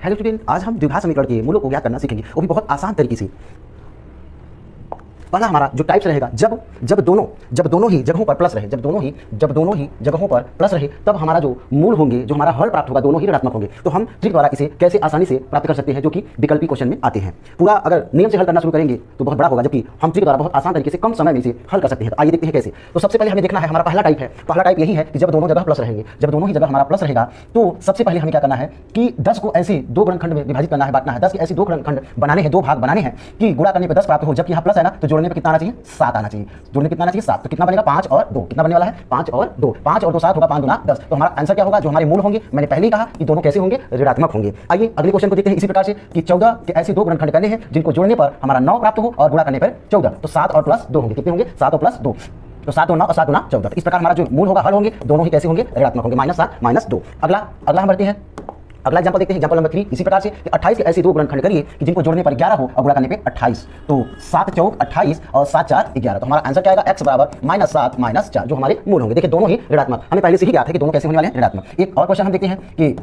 Hello student, आज हम द्विघात समीकरण के मूलों को ज्ञात करना सीखेंगे, वो भी बहुत आसान तरीके से। पहला हमारा जो टाइप्स रहेगा, जब दोनों ही जगहों पर प्लस रहे, जब दोनों ही जगहों पर प्लस रहे, तब हमारा जो मूल होंगे, जो हमारा हल प्राप्त होगा, दोनों ही ऋणात्मक होंगे। तो हम ट्रिक द्वारा इसे कैसे आसानी से प्राप्त कर सकते हैं, जो कि विकल्पी क्वेश्चन में आते हैं। पूरा अगर नियम से हल करना शुरू करेंगे तो बहुत बड़ा होगा, जबकि हम ट्रिक द्वारा बहुत आसान तरीके से कम समय में इसे हल कर सकते हैं। तो आइए देखते हैं कैसे। तो सबसे पहले हमें देखना है, हमारा पहला टाइप है। पहला टाइप यही है कि जब दोनों जगह प्लस रहेंगे, जब दोनों ही जगह हमारा प्लस रहेगा, तो सबसे पहले हमें क्या करना है कि 10 को ऐसे दो गुणनखंड में विभाजित करना है, बांटना है। 10 के ऐसे दो गुणनखंड बनाने हैं, दो भाग बनाने हैं कि गुणा करने पर 10 प्राप्त हो। जबकि यहाँ प्लस है ना, तो जोड़ने पर कितना आना चाहिए? 7 आना चाहिए। जोड़ने कितना आना चाहिए? 7। तो कितना बनेगा? 5 और 2। कितना बनने वाला है? 5 और 2। 5 और 2 7 होगा, 5 गुना 10। तो हमारा आंसर क्या होगा? जो हमारे मूल होंगे, मैंने पहले ही कहा कि दोनों कैसे होंगे? ऋणात्मक होंगे। आइए अगले क्वेश्चन को देखते हैं इसी प्रकार से कि 14 के ऐसे दो गुणनखंड करने हैं जिनको जोड़ने पर हमारा 9 प्राप्त हो और गुणा करने पर 14। तो 7 और प्लस 2 होंगे। कितने होंगे? 7 और प्लस 2। तो 7 और 9 और 7 गुना 14। तो इस प्रकार हमारा जो मूल होगा, हल होंगे, दोनों ही कैसे होंगे? ऋणात्मक होंगे। -7 -2। अगला हम बढ़ते हैं। अगला एग्जांपल देखते हैं, एग्जांपल नंबर 3। इसी प्रकार से 28 के ऐसे दो गुणनखंड करिए कि जिनको जोड़ने पर 11 हो और गुणा करने पे 28। तो 7 चौक 28 और 7 4 11। तो हमारा आंसर क्या आएगा? x बराबर -7 -4, जो हमारे मूल होंगे। देखिए दोनों ही ऋणात्मक, हमें पहले से ही ज्ञात है कि दोनों कैसे होने वाले हैं? ऋणात्मक। एक और क्वेश्चन हम देखते हैं कि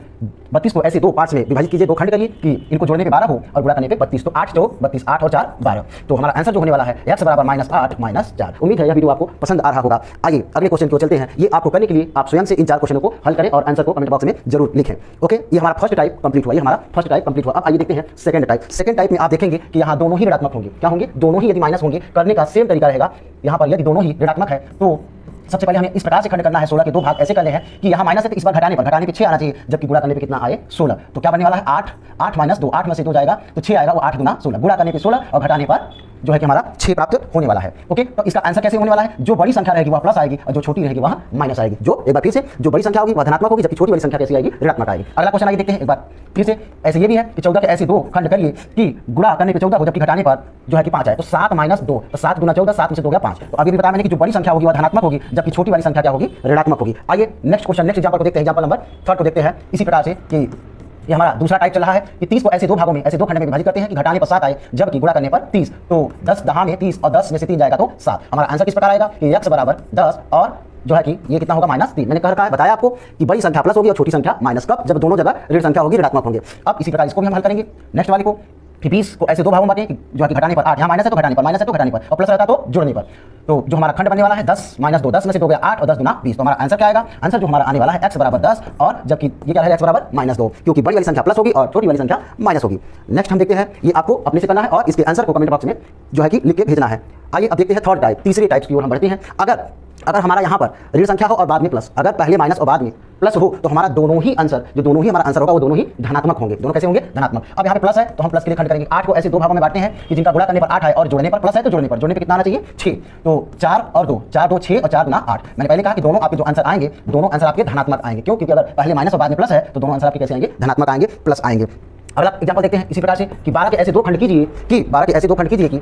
32 को ऐसे दो पार्ट्स में विभाजित कीजिए, दो खंड करिए कि इनको जोड़ने पे 12 हो और गुणा करने पे 32। तो 8 चौक 32, 8 और 4 12। तो हमारा आंसर जो होने वाला है x बराबर -8 -4। उम्मीद है यह वीडियो आपको पसंद आ रहा होगा। आइए अगले क्वेश्चन को चलते हैं। ये आपको करने के लिए आप स्वयं से इन 4 क्वेश्चनों को हल करें और आंसर को कमेंट बॉक्स में जरूर लिखें। ओके, ये हमारा फर्स्ट टाइप कंप्लीट हुआ। ये हमारा फर्स्ट टाइप कंप्लीट हुआ। अब आइए देखते हैं सेकंड टाइप। सेकंड टाइप में आप देखेंगे कि यहाँ दोनों ही ऋणात्मक होंगे। क्या होंगे? दोनों ही। यदि माइनस होंगे, करने का सेम तरीका रहेगा। यहाँ पर यदि दोनों ही ऋणात्मक है तो सबसे पहले हमें इस प्रकार से खंड करना है। 16 के दो भाग ऐसे करने हैं कि यहाँ माइनस है तो इस बार घटाने पे 6 आना चाहिए, जबकि गुणा करने पे कितना आए? 16। तो क्या बनने वाला है? 8 -2। 8 में से 2 जाएगा तो 6 आएगा, वो 8 गुना 16। गुणा करने पे 16 और घटाने पर जो है कि हमारा 6 प्राप्त होने वाला है। ओके, तो इसका आंसर कैसे होने वाला है? जो बड़ी संख्या रहेगी वह प्लस आएगी और जो छोटी रहेगी वह माइनस आएगी। जो एक बार फिर से, जो बड़ी संख्या होगी वह धनात्मक होगी, जबकि छोटी वाली संख्या कैसी आएगी? ऋणात्मक आएगी। अगला क्वेश्चन आइए देखते हैं एक बार फिर से। ऐसे ये भी है कि 14 के ऐसे दो खंड करिए कि गुणा करने पे 14 हो, जबकि घटाने पर जो है कि 5 आए। तो 7 -2। तो 7 गुना 14, 7 में से 2 गया 5। तो अभी भी बताया मैंने कि जो बड़ी संख्या होगी वह धनात्मक होगी, जबकि छोटी वाली संख्या क्या होगी? ऋणात्मक होगी। आइए नेक्स्ट क्वेश्चन, नेक्स्ट एग्जांपल को देखते हैं। एग्जांपल नंबर 3 को देखते हैं इसी प्रकार से कि ये हमारा दूसरा टाइप चल रहा है कि 30 को ऐसे दो भागों में, ऐसे दो खंड में विभाजित करते हैं कि घटाने पर 7 आए, जबकि गुणा करने पर 30। तो 10 दहा में 30 और 10 में से 3 जाएगा तो 7। हमारा आंसर किस प्रकार आएगा कि x बराबर 10 और जो है कि ये कितना होगा? -3। मैंने कहा है, बताया आपको कि बड़ी संख्या प्लस होगी और छोटी संख्या माइनस। कब? जब दोनों जगह ऋण संख्या होगी, ऋणात्मक होंगे। अब इसी प्रकार इसको भी हम हल करेंगे। नेक्स्ट वाले को 20 को ऐसे दो भागों में बांटें जो है कि घटाने पर 8, यहाँ माइनस है तो घटाने पर, माइनस है तो घटाने पर, और प्लस रहता तो जोड़ने पर। तो जो हमारा खंड बनने वाला है 10 -2, 10 में से 2 गया 8 और 10 गुना 20। तो हमारा आंसर क्या आएगा? आंसर जो हमारा आने वाला है x बराबर 10, और जबकि ये क्या है? x बराबर -2, क्योंकि बड़ी वाली संख्या प्लस होगी और छोटी वाली संख्या माइनस होगी। नेक्स्ट हम देखते हैं, ये आपको अपने से करना है और इसके आंसर को कमेंट बॉक्स में जो है कि लिख के भेजना है। आइए अब देखते हैं थर्ड टाइप, तीसरे टाइप की ओर हम बढ़ते हैं। अगर हमारा यहाँ पर ऋण संख्या हो और बाद में प्लस, अगर पहले माइनस और बाद में प्लस हो, तो हमारा दोनों ही आंसर, जो दोनों ही हमारा आंसर होगा वो दोनों ही धनात्मक होंगे। दोनों कैसे होंगे? धनात्मक। अब यहाँ पे प्लस है तो हम प्लस के लिए खंड करेंगे। 8 को ऐसे दो भागों में बांटते हैं कि जिनका गुणा करने पर 8 आए और जोड़ने पर प्लस है तो जोड़ने पे कितना आना चाहिए? 6। तो 4 और 2, 4 2 6 और 4 गुना 8। मैंने पहले कहा कि दोनों आपके जो आंसर आएंगे, दोनों आंसर आपके धनात्मक आएंगे। क्यों? क्योंकि अगर पहले माइनस और बाद में प्लस है तो दोनों आंसर आपके कैसे आएंगे? धनात्मक आएंगे, प्लस आएंगे। अगला एग्जाम्पल देखते हैं इसी प्रकार से कि 12 के ऐसे दो खंड कीजिए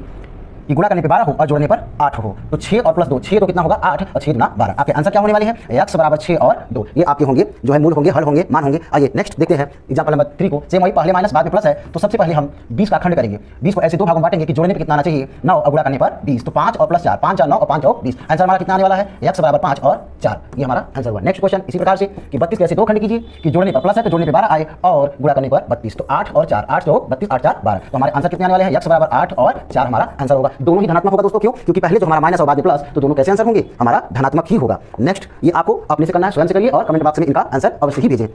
कि गुणा करने पे 12 हो और जोड़ने पर 8 हो। तो 6 और प्लस 2, 6 तो कितना होगा? 8 और 6 गुना 12। आपके आंसर क्या होने वाले हैं? x बराबर 6 और 2। ये आपके होंगे, जो है मूल होंगे, हल होंगे, मान होंगे। आइए नेक्स्ट देखते हैं एग्जांपल नंबर 3 को। सेम वही, पहले माइनस बाद में प्लस है, तो सबसे पहले हम 20 का खंड करेंगे। 20 को ऐसे दो भागों में बांटेंगे कि जोड़ने पे कितना आना चाहिए? 9 और गुणा करने पर 20। तो 5 और प्लस 4, 5 और 9 और 5 और 20। आंसर हमारा कितना आने वाला है? x बराबर 5 और 4। ये हमारा आंसर हुआ। नेक्स्ट क्वेश्चन इसी प्रकार से कि 32 के ऐसे दो खंड कीजिए कि जोड़ने पर प्लस है तो जोड़ने पे 12 आए और गुणा करने पर 32। तो 8 और 4, 8 चौक 32, 8 4 12। तो हमारे आंसर कितने आने वाले हैं? x बराबर 8 और 4 हमारा आंसर होगा। दोनों ही धनात्मक होगा दोस्तों। क्यों? क्योंकि पहले जो हमारा माइनस और बाद में प्लस, तो दोनों कैसे आंसर होंगे? हमारा धनात्मक ही होगा। नेक्स्ट ये आपको अपने से करना है, स्वयं से करिए और कमेंट बॉक्स में इनका आंसर अवश्य ही भेजें।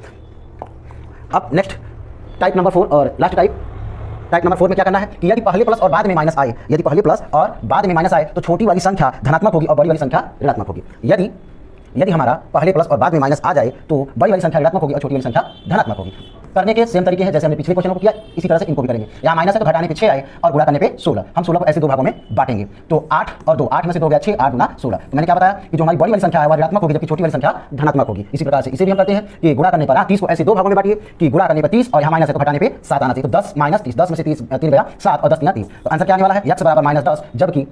अब नेक्स्ट टाइप नंबर 4 और लास्ट टाइप नंबर 4 में क्या करना है कि यदि पहले प्लस और बाद में माइनस आए, यदि पहले प्लस और बाद में माइनस आए तो छोटी वाली संख्या धनात्मक होगी और बड़ी वाली संख्या ऋणात्मक होगी। यदि हमारा पहले प्लस और बाद में माइनस आ जाए तो बड़ी वाली संख्या ऋणात्मक होगी और छोटी वाली संख्या धनात्मक होगी। करने के सेम तरीके हैं जैसे हमने पिछले क्वेश्चन को किया, इसी तरह से इनको भी करेंगे। यहाँ माइनस है तो घटाने पे 6 आए और गुणा करने पे 16। हम 16 को ऐसे दो भागों में बांटेंगे। तो 8 और 2, 8 में से 2 गया 6, 8 गुना 16। तो मैंने क्या बताया कि जो हमारी बड़ी वाली संख्या है वह ऋणात्मक होगी, जबकि छोटी वाली संख्या धनात्मक होगी। इसी प्रकार से इसे भी हम करते हैं कि गुणा करने पर 30 को ऐसे दो भागों में बांटिए कि गुणा करने पर 30 और यहाँ माइनस है तो घटाने पे 7 आना चाहिए। तो 10 - 30, 10 में से 3 गया 7 और 10 3 30। तो आंसर क्या आने वाला है? x बराबर -10, जबकि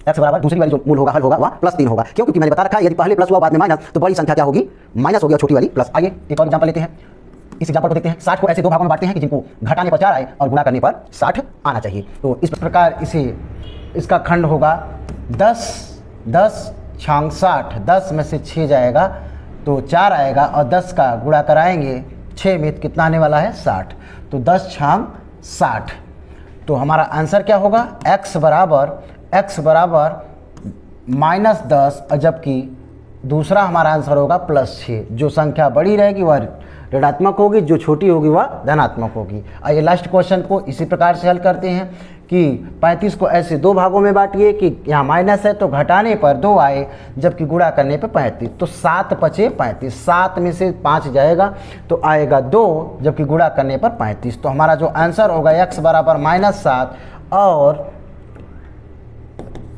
x बराबर दूसरी वाली जो मूल होगा, हल होगा, वह +3 होगा। क्यों? क्योंकि मैंने बता रखा है यदि पहले प्लस हुआ बाद में माइनस तो बड़ी संख्या क्या होगी? माइनस होगी और छोटी वाली प्लस। आइए एक और एग्जांपल लेते हैं। इस एग्जांपल को देखते हैं। 60 को ऐसे दो भागों में बांटते हैं कि जिनको घटाने पर 4 आए और गुणा करने पर 60 आना चाहिए। तो इस प्रकार इसका खंड होगा 10 10 6 60। 10 में से 6 जाएगा तो 4 आएगा और 10 का गुणा कराएंगे 6 में कितना आने वाला है 60, तो 10 छांग 60। तो हमारा आंसर क्या होगा, x बराबर -10, जबकि दूसरा हमारा आंसर होगा +6। जो संख्या बड़ी रहेगी वह ऋणात्मक होगी, जो छोटी होगी वह धनात्मक होगी। आइए लास्ट क्वेश्चन को इसी प्रकार से हल करते हैं कि 35 को ऐसे 2 भागों में बांटिए कि यहाँ माइनस है तो घटाने पर 2 आए, जबकि गुणा करने पर 35। तो 7 बचे 35, 7 में से 5 जाएगा तो आएगा 2, जबकि गुणा करने पर 35। तो हमारा जो आंसर होगा x बराबर -7 और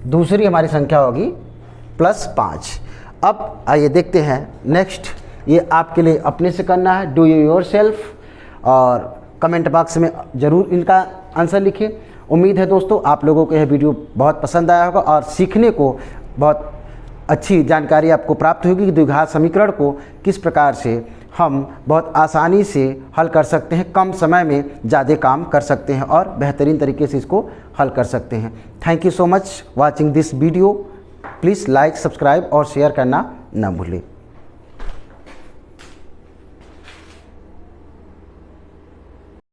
दूसरी हमारी संख्या होगी +5। अब आइए देखते हैं नेक्स्ट, ये आपके लिए अपने से करना है, डू योर सेल्फ, और कमेंट बॉक्स में ज़रूर इनका आंसर लिखिए। उम्मीद है दोस्तों आप लोगों को यह वीडियो बहुत पसंद आया होगा और सीखने को बहुत अच्छी जानकारी आपको प्राप्त होगी कि द्विघात समीकरण को किस प्रकार से हम बहुत आसानी से हल कर सकते हैं, कम समय में ज़्यादा काम कर सकते हैं और बेहतरीन तरीके से इसको हल कर सकते हैं। Thank you so much watching this video. Please like, subscribe और शेयर करना ना भूलें।